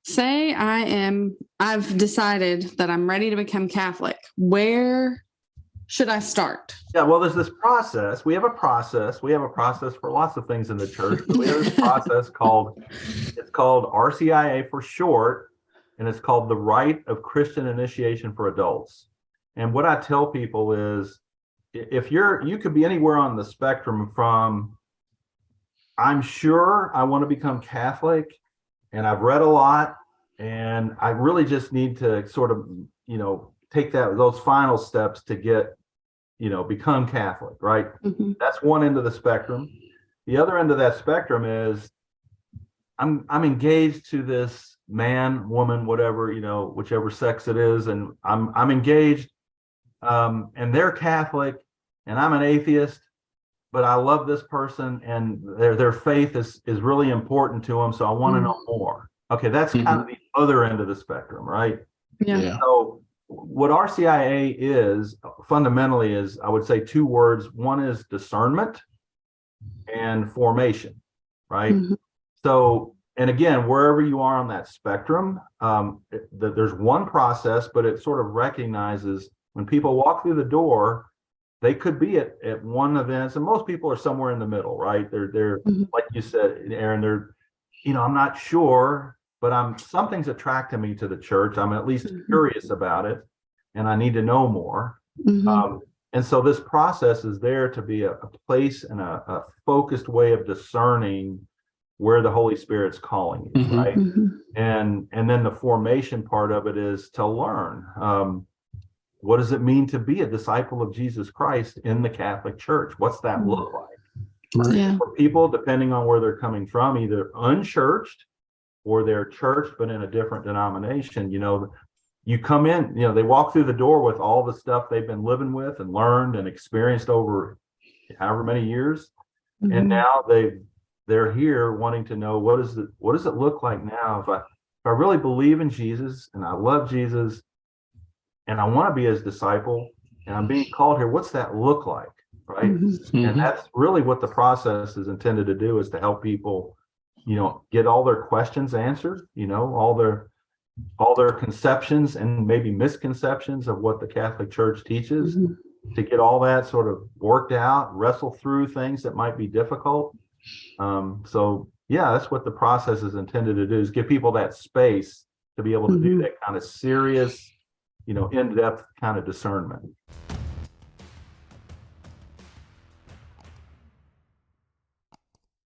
Say I've decided that I'm ready to become Catholic. Where should I start? Yeah, well, there's this process. We have a process. We have a process for lots of things in the church. But we have this process called RCIA for short, and it's called the Rite of Christian Initiation for Adults. And what I tell people is, if you could be anywhere on the spectrum from, I'm sure I want to become Catholic, and I've read a lot, and I really just need to sort of, take those final steps to get, become Catholic, right? Mm-hmm. That's one end of the spectrum. The other end of that spectrum is I'm engaged to this man, woman, whatever, whichever sex it is, and I'm engaged, and they're Catholic, and I'm an atheist, but I love this person, and their faith is really important to them, so I want to know more. Okay, that's kind of the other end of the spectrum, right? Yeah. So what RCIA is fundamentally is, I would say, two words. One is discernment and formation, right? Mm-hmm. So, and again, wherever you are on that spectrum, there's one process, but it sort of recognizes when people walk through the door, they could be at one event, and most people are somewhere in the middle, right? They're like you said, Aaron, I'm not sure, but something's attracting me to the church. I'm at least curious about it, and I need to know more. And so this process is there to be a place and a focused way of discerning where the Holy Spirit's calling you, right? And then the formation part of it is to learn. What does it mean to be a disciple of Jesus Christ in the Catholic Church? What's that look like? Right. Yeah. For people, depending on where they're coming from, either unchurched or they're churched but in a different denomination, you come in, they walk through the door with all the stuff they've been living with and learned and experienced over however many years, and now they're here wanting to know, what does it look like now if I really believe in Jesus and I love Jesus and I want to be his disciple and I'm being called here, what's that look like, right? And that's really what the process is intended to do, is to help people, get all their questions answered, all their conceptions and maybe misconceptions of what the Catholic Church teaches, to get all that sort of worked out, wrestle through things that might be difficult. So yeah, that's what the process is intended to do, is give people that space to be able to do that kind of serious, in-depth kind of discernment.